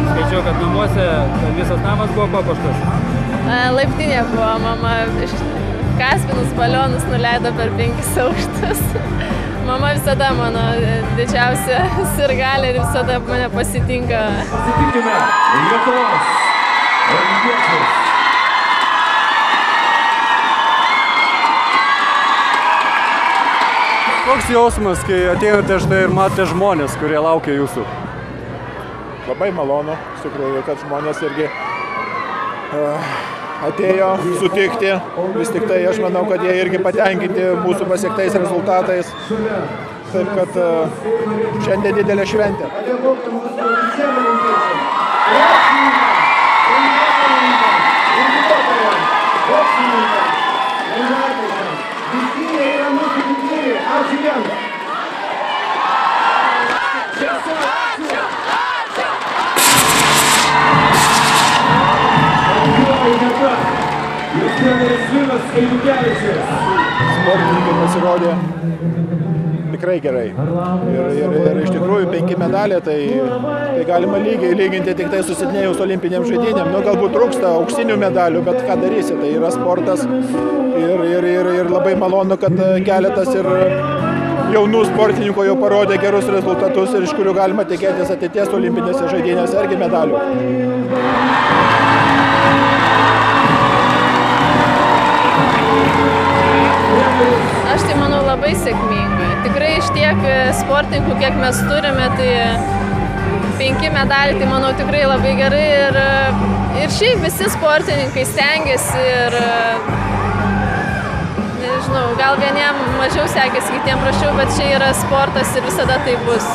Skaičiau, kad namuose visas namas buvo papuoštas. Laiptinė buvo, mama kaspinus balionus nuleido per 5 aukštus. Mama visada mano didžiausia sirgalė ir visada mane pasitinka. Pasitinkime Lietuvos olimpiečius. Koks jausmas, kai atėjote štai ir matėte žmonės, kurie laukia jūsų? Labai malonu, iš tikrųjų, kad žmonės irgi atėjo sutikti. Vis tik tai aš manau, kad jie irgi patenkinti mūsų pasiektais rezultatais. Taip kad šiandien didelė šventė. Sportininkai pasirodė tikrai gerai. Ir iš tikrųjų 5 medaliai, tai galima lyginti tik tai susidnėjus olimpinėm žaidynėm. Nu, galbūt trūksta auksinių medalių, bet ką darysi, tai yra sportas. Ir labai malonu, kad keletas ir jaunų sportininkų jau parodė gerus rezultatus ir iš kurių galima tikėtis ateities olimpinėse žaidynėse irgi medalių. Aš tai manau labai sėkminga. Tikrai iš tiek sportininkų, kiek mes turime, tai 5 medaliai, tai manau tikrai labai gerai. Ir šiaip visi sportininkai stengiasi ir, nežinau, gal vieniem mažiau sekėsi, kitiem prašiau, bet čia yra sportas ir visada tai bus.